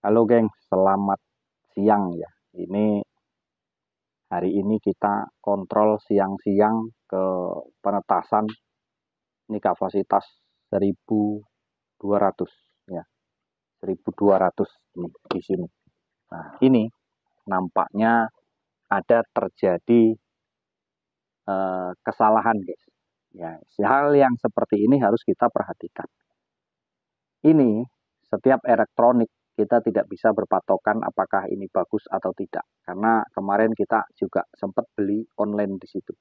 Halo geng, selamat siang ya. Ini hari ini kita kontrol siang-siang ke penetasan. Ini kapasitas 1200 ya. 1200 nih di sini. Nah, ini nampaknya ada terjadi kesalahan, guys. Ya, hal yang seperti ini harus kita perhatikan. Ini setiap elektronik kita tidak bisa berpatokan apakah ini bagus atau tidak. Karena kemarin kita juga sempat beli online di situ.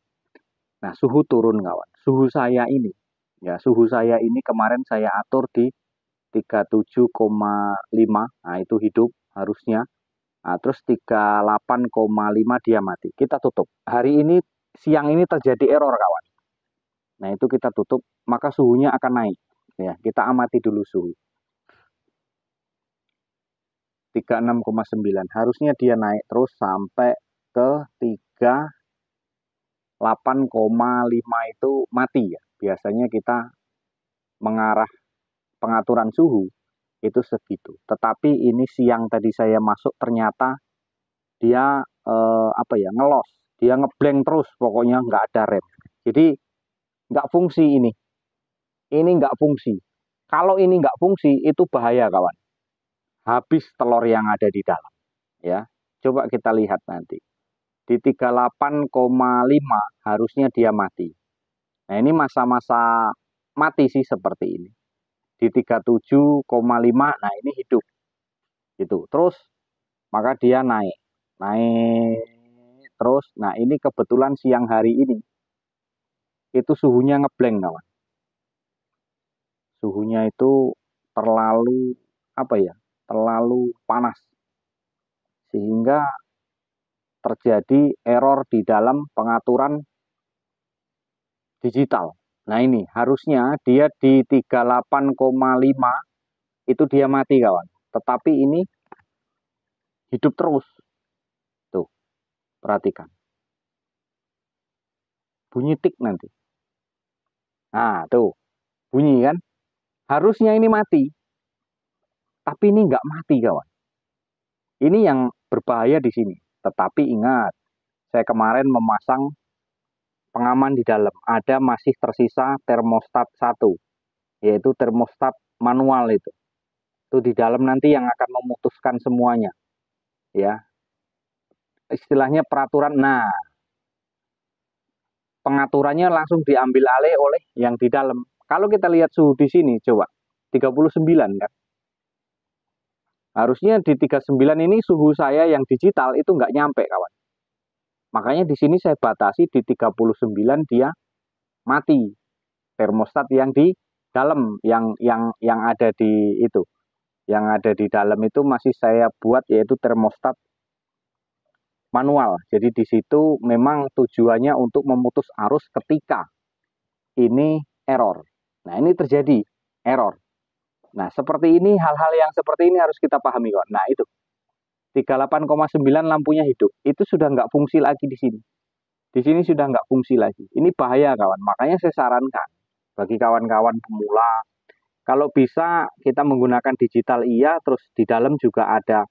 Nah, suhu turun kawan. Suhu saya ini, ya suhu saya ini kemarin saya atur di 37,5. Nah, itu hidup harusnya. Nah, terus 38,5 dia mati. Kita tutup. Hari ini, siang ini terjadi error kawan. Nah, itu kita tutup, maka suhunya akan naik. Ya, kita amati dulu suhu. 36,9 harusnya dia naik terus sampai ke 38,5 itu mati ya. Biasanya kita mengarah pengaturan suhu itu segitu. Tetapi ini siang tadi saya masuk ternyata dia ngelos, dia ngeblank terus, pokoknya nggak ada rem. Jadi nggak fungsi ini. Ini nggak fungsi. Kalau ini nggak fungsi itu bahaya kawan. Habis telur yang ada di dalam. Ya, coba kita lihat nanti. Di 38,5 harusnya dia mati. Nah, ini masa-masa mati sih seperti ini. Di 37,5, nah ini hidup. Gitu. Terus maka dia naik. Naik terus. Nah, ini kebetulan siang hari ini itu suhunya ngeblank kawan. Suhunya itu terlalu terlalu panas. Sehingga terjadi error di dalam pengaturan digital. Nah, ini harusnya dia di 38,5 itu dia mati kawan. Tetapi ini hidup terus. Tuh, perhatikan. Bunyi tik nanti. Nah, tuh. Bunyi kan? Harusnya ini mati. Tapi ini nggak mati kawan. Ini yang berbahaya di sini. Tetapi ingat, saya kemarin memasang pengaman di dalam. Ada masih tersisa termostat 1, yaitu termostat manual itu. Itu di dalam nanti yang akan memutuskan semuanya. Ya. Istilahnya peraturan. Nah, pengaturannya langsung diambil alih oleh yang di dalam. Kalau kita lihat suhu di sini, coba 39 kan. Harusnya di 39 ini suhu saya yang digital itu nggak nyampe kawan. Makanya di sini saya batasi di 39 dia mati. Termostat yang di dalam yang ada di itu. Yang ada di dalam itu masih saya buat yaitu termostat manual. Jadi di situ memang tujuannya untuk memutus arus ketika ini error. Nah, ini terjadi error. Nah, seperti ini, hal-hal yang seperti ini harus kita pahami kawan. Nah, itu 38,9 lampunya hidup. Itu sudah nggak fungsi lagi di sini. Di sini sudah nggak fungsi lagi. Ini bahaya kawan. Makanya saya sarankan bagi kawan-kawan pemula, kalau bisa kita menggunakan digital iya, terus di dalam juga ada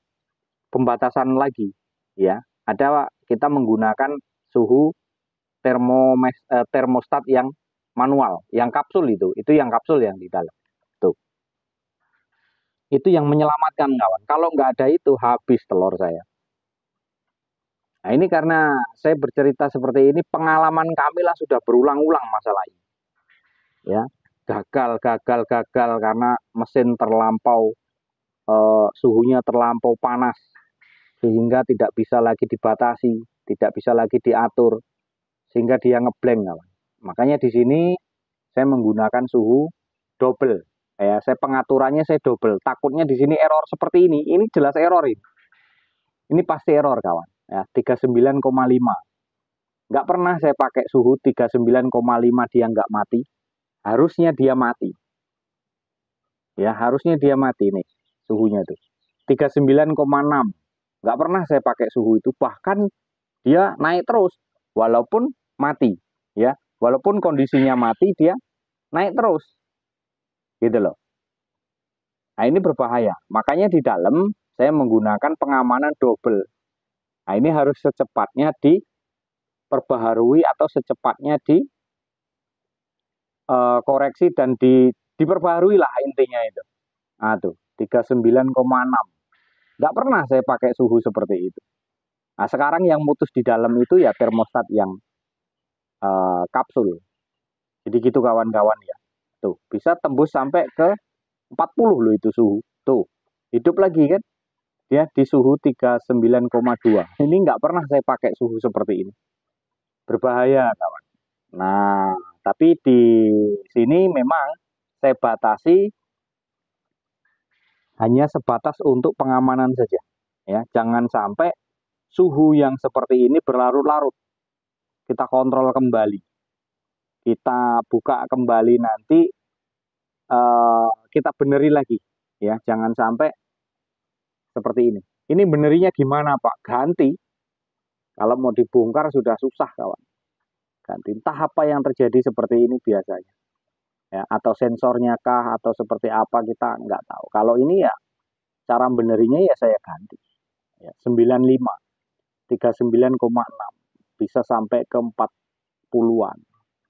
pembatasan lagi. Ya, ada kita menggunakan suhu termostat yang manual, yang kapsul itu yang kapsul yang di dalam. Tuh. Itu yang menyelamatkan kawan. Kalau nggak ada itu habis telur saya. Nah, ini karena saya bercerita seperti ini, pengalaman kami lah sudah berulang-ulang masalah ini. Ya, gagal karena mesin terlampau suhunya terlampau panas sehingga tidak bisa lagi dibatasi, tidak bisa lagi diatur sehingga dia ngeblank kawan. Makanya di sini saya menggunakan suhu double. Ya, saya pengaturannya saya double. Takutnya di sini error seperti ini. Ini jelas error ini. Ini pasti error kawan. Ya, 39,5. Nggak pernah saya pakai suhu 39,5 dia nggak mati. Harusnya dia mati. Ya, harusnya dia mati nih suhunya tuh. 39,6. Nggak pernah saya pakai suhu itu. Bahkan dia naik terus walaupun mati. Ya, walaupun kondisinya mati dia naik terus. Gitu loh. Nah, ini berbahaya. Makanya di dalam saya menggunakan pengamanan double. Nah, ini harus secepatnya diperbaharui atau secepatnya dikoreksi dan diperbaharui lah intinya itu. Nah, tuh 39,6. Nggak pernah saya pakai suhu seperti itu. Nah, sekarang yang mutus di dalam itu ya termostat yang kapsul. Jadi gitu kawan-kawan ya. Tuh, bisa tembus sampai ke 40 loh itu suhu. Tuh, hidup lagi kan? Dia di suhu 39,2. Ini nggak pernah saya pakai suhu seperti ini. Berbahaya, kawan. Nah, tapi di sini memang saya batasi hanya sebatas untuk pengamanan saja. Ya, jangan sampai suhu yang seperti ini berlarut-larut. Kita kontrol kembali. Kita buka kembali nanti, kita beneri lagi. Ya, jangan sampai seperti ini. Ini benerinya gimana, Pak? Ganti. Kalau mau dibongkar sudah susah, kawan. Ganti. Entah apa yang terjadi seperti ini biasanya. Ya, atau sensornya kah, atau seperti apa kita nggak tahu. Kalau ini ya, cara benerinya ya saya ganti. Ya, 95, 39,6. Bisa sampai ke 40-an.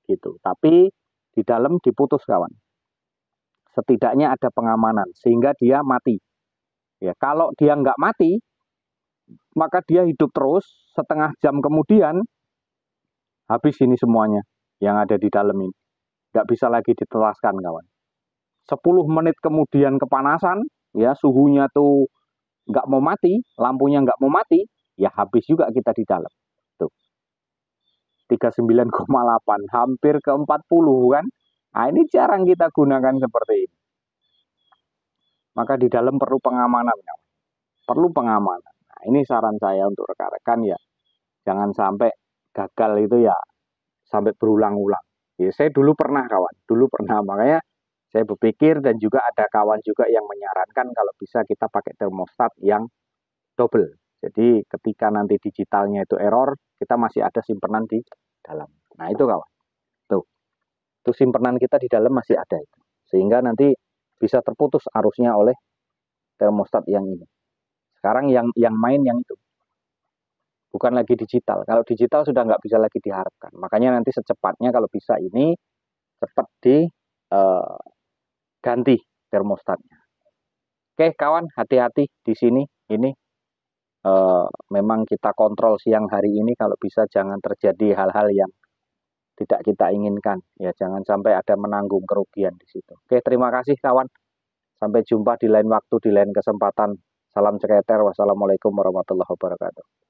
Gitu. Tapi di dalam diputus, kawan. Setidaknya ada pengamanan, sehingga dia mati. Ya, kalau dia nggak mati, maka dia hidup terus, setengah jam kemudian habis ini semuanya yang ada di dalam ini. Nggak bisa lagi ditelaskan, kawan. 10 menit kemudian kepanasan, ya suhunya tuh nggak mau mati, lampunya nggak mau mati, ya habis juga kita di dalam. Tuh, 39,8, hampir ke 40 kan. Nah, ini jarang kita gunakan seperti ini. Maka di dalam perlu pengamanan, kawan. Perlu pengamanan. Nah, ini saran saya untuk rekan-rekan ya, jangan sampai gagal itu ya sampai berulang-ulang. Ya, saya dulu pernah, kawan, dulu pernah, makanya saya berpikir dan juga ada kawan juga yang menyarankan kalau bisa kita pakai termostat yang double. Jadi ketika nanti digitalnya itu error, kita masih ada simpanan di dalam. Nah itu, kawan, tuh simpanan kita di dalam masih ada itu, sehingga nanti bisa terputus arusnya oleh termostat yang ini. Sekarang yang main yang itu, bukan lagi digital. Kalau digital sudah nggak bisa lagi diharapkan. Makanya nanti secepatnya kalau bisa ini cepat diganti termostatnya. Oke, kawan, hati-hati di sini. Ini memang kita kontrol siang hari ini. Kalau bisa jangan terjadi hal-hal yang tidak kita inginkan. Ya, jangan sampai ada menanggung kerugian di situ. Oke, terima kasih, kawan. Sampai jumpa di lain waktu, di lain kesempatan. Salam ceketer. Wassalamualaikum warahmatullahi wabarakatuh.